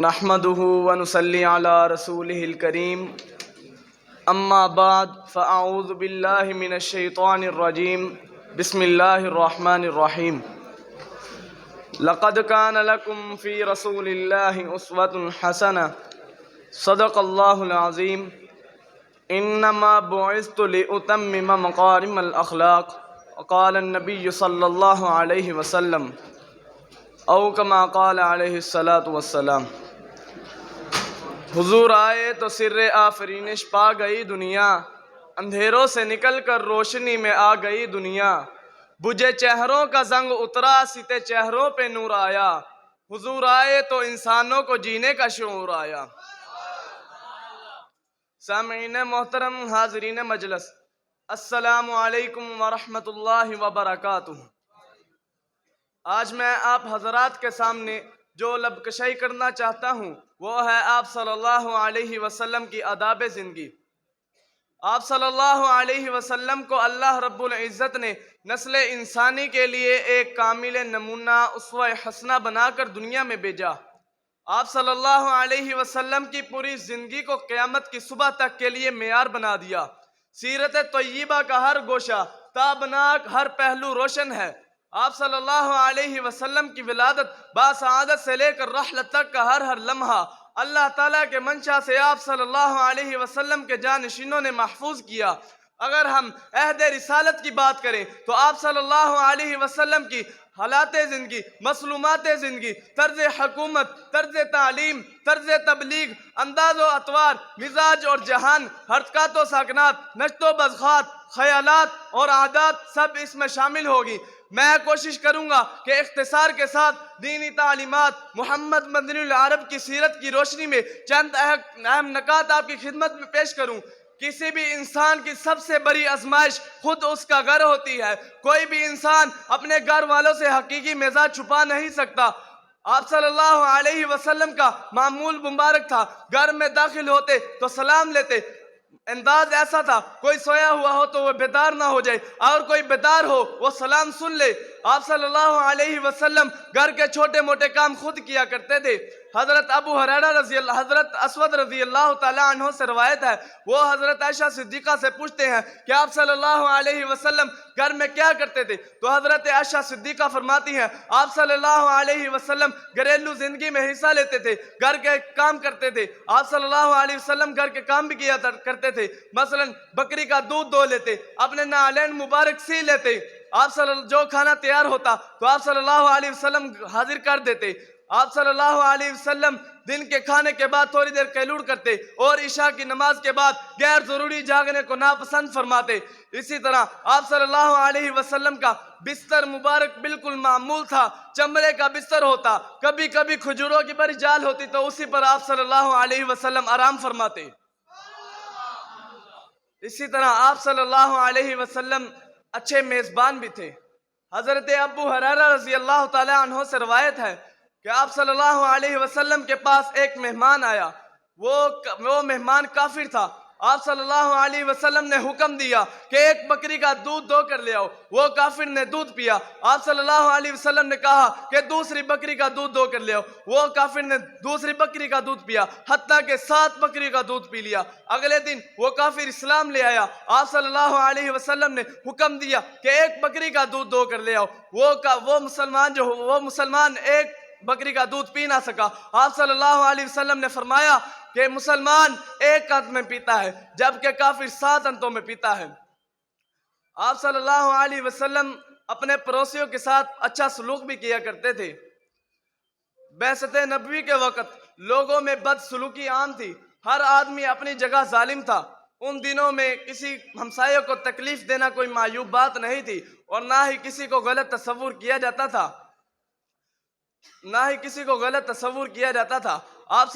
نحمده ونصلي على رسوله الكريم اما بعد فاعوذ بالله من الشيطان الرجيم بسم الله الرحمن الرحيم لقد كان لكم في رسول الله اسوة حسنة صدق الله العظيم انما بعثت لأتمم مكارم الاخلاق وقال النبي صلى الله عليه وسلم او كما قال علیہ الصلاۃ والسلام۔ حضور آئے تو سر آفرینش پا گئی دنیا، اندھیروں سے نکل کر روشنی میں آ گئی دنیا، بجھے چہروں کا زنگ اترا سیتے چہروں پہ نور آیا، حضور آئے تو انسانوں کو جینے کا شعور آیا۔ سامعین محترم، حاضرین مجلس، السلام علیکم ورحمۃ اللہ وبرکاتہ۔ آج میں آپ حضرات کے سامنے جو لب کشائی کرنا چاہتا ہوں وہ ہے آپ صلی اللہ علیہ وسلم کی آداب زندگی۔ آپ صلی اللہ علیہ وسلم کو اللہ رب العزت نے نسل انسانی کے لیے ایک کامل نمونہ اسوہ حسنہ بنا کر دنیا میں بھیجا۔ آپ صلی اللہ علیہ وسلم کی پوری زندگی کو قیامت کی صبح تک کے لیے معیار بنا دیا۔ سیرت طیبہ کا ہر گوشہ تابناک، ہر پہلو روشن ہے۔ آپ صلی اللہ علیہ وسلم کی ولادت باسعادت سے لے کر رحلت تک کا ہر لمحہ اللہ تعالیٰ کے منشا سے آپ صلی اللہ علیہ وسلم کے جانشینوں نے محفوظ کیا۔ اگر ہم عہد رسالت کی بات کریں تو آپ صلی اللہ علیہ وسلم کی حالات زندگی، مسلومات زندگی، طرز حکومت، طرز تعلیم، طرز تبلیغ، انداز و اطوار، مزاج اور جہان، حرکات و سکنات، نشت و بزخات، خیالات اور عادات سب اس میں شامل ہوگی۔ میں کوشش کروں گا کہ اختصار کے ساتھ دینی تعلیمات محمد مدنی العرب کی سیرت کی روشنی میں چند اہم نکات آپ کی خدمت میں پیش کروں۔ کسی بھی انسان کی سب سے بڑی آزمائش خود اس کا گھر ہوتی ہے۔ کوئی بھی انسان اپنے گھر والوں سے حقیقی مزاج چھپا نہیں سکتا۔ آپ صلی اللہ علیہ وسلم کا معمول مبارک تھا، گھر میں داخل ہوتے تو سلام لیتے۔ انداز ایسا تھا کوئی سویا ہوا ہو تو وہ بیدار نہ ہو جائے، اور کوئی بیدار ہو وہ سلام سن لے۔ آپ صلی اللہ علیہ وسلم گھر کے چھوٹے موٹے کام خود کیا کرتے تھے۔ حضرت ابو ہریرہ حضرت اسود رضی اللہ تعالیٰ عنہ سے روایت ہے، وہ حضرت عائشہ صدیقہ سے پوچھتے ہیں کہ آپ صلی اللہ علیہ وسلم گھر میں کیا کرتے تھے؟ تو حضرت عائشہ صدیقہ فرماتی ہیں آپ صلی اللہ علیہ وسلم گھریلو زندگی میں حصہ لیتے تھے، گھر کے کام کرتے تھے۔ آپ صلی اللہ علیہ وسلم گھر کے کام بھی کیا کرتے تھے، مثلا بکری کا دودھ دو لیتے، اپنے نعلین مبارک سی لیتے۔ آپ جو کھانا تیار ہوتا تو آپ صلی اللہ علیہ وسلم حاضر کر دیتے۔ آپ صلی اللہ علیہ وسلم دن کے کھانے کے بعد تھوڑی دیر قیلول کرتے اور عشاء کی نماز کے بعد غیر ضروری جاگنے کو ناپسند فرماتے۔ اسی طرح آپ صلی اللہ علیہ وسلم کا بستر مبارک بالکل معمول تھا، چمڑے کا بستر ہوتا، کبھی کبھی کھجوروں کی بڑی جال ہوتی تو اسی پر آپ صلی اللہ علیہ وسلم آرام فرماتے۔ اسی طرح آپ صلی اللہ علیہ وسلم اچھے میزبان بھی تھے۔ حضرت ابو ہریرہ رضی اللہ تعالیٰ عنہ سے روایت ہے کہ آپ صلی اللہ علیہ وسلم کے پاس ایک مہمان آیا، وہ مہمان کافر تھا۔ آپ صلی اللہ علیہ وسلم نے حکم دیا کہ ایک بکری کا دودھ دو کر لے آؤ۔ وہ کافر نے دودھ پیا۔ آپ صلی اللہ علیہ وسلم نے کہا کہ دوسری بکری کا دودھ دو کر لے آؤ۔ وہ کافر نے دوسری بکری کا دودھ پیا، حتیٰ کہ 7 بکری کا دودھ پی لیا۔ اگلے دن وہ کافر اسلام لے آیا۔ آپ صلی اللہ علیہ وسلم نے حکم دیا کہ ایک بکری کا دودھ دو کر لے آؤ۔ وہ مسلمان ایک بکری کا دودھ پی نہ سکا۔ آپ صلی اللہ علیہ وسلم نے فرمایا کہ مسلمان ایک انت میں پیتا ہے جبکہ کافر 7 انتوں میں پیتا ہے۔ آپ صلی اللہ علیہ وسلم اپنے پڑوسیوں کے ساتھ اچھا سلوک بھی کیا کرتے تھے۔ بعثت نبوی کے وقت لوگوں میں بد سلوکی عام تھی، ہر آدمی اپنی جگہ ظالم تھا۔ ان دنوں میں کسی ہمسائے کو تکلیف دینا کوئی معیوب بات نہیں تھی، اور نہ ہی کسی کو غلط تصور کیا جاتا تھا۔ آپ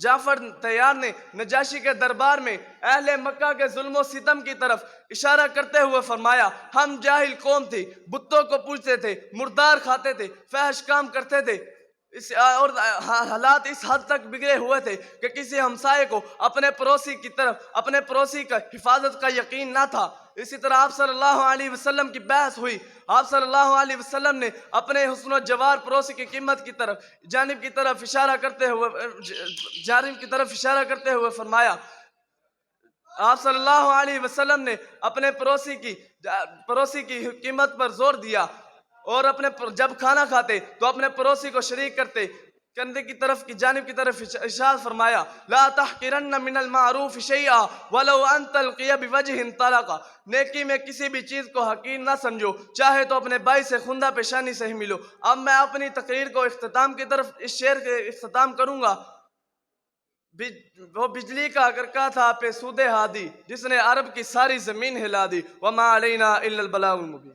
جعفر طیار نے نجاشی کے دربار میں اہل مکہ کے ظلم و ستم کی طرف اشارہ کرتے ہوئے فرمایا، ہم جاہل قوم تھی، بتوں کو پوجتے تھے، مردار کھاتے تھے، فحش کام کرتے تھے، اور حالات اس حد تک بگڑے ہوئے تھے کہ کسی ہمسائے کو اپنے پڑوسی کا حفاظت کا یقین نہ تھا۔ اسی طرح آپ صلی اللہ علیہ وسلم کی بحث ہوئی، آپ صلی اللہ علیہ وسلم نے اپنے حسن و جوار پڑوسی کی قیمت کی جانب کی طرف اشارہ کرتے ہوئے فرمایا، آپ صلی اللہ علیہ وسلم نے اپنے پڑوسی کی قیمت پر زور دیا، اور جب کھانا کھاتے تو اپنے پڑوسی کو شریک کندھے کی جانب کی طرف ارشاد فرمایا، لا تحقرن من المعروف شیئا ولو ان تلقی بوجہ طلق، نیکی میں کسی بھی چیز کو حقیر نہ سمجھو، چاہے تو اپنے بھائی سے خندہ پیشانی سے ہی ملو۔ اب میں اپنی تقریر کو اس شعر کے اختتام کروں گا۔ وہ بجلی کا کرکا تھا پہ سود ہادی، جس نے عرب کی ساری زمین ہلا دی، وما علینا الا البلاغ المبین۔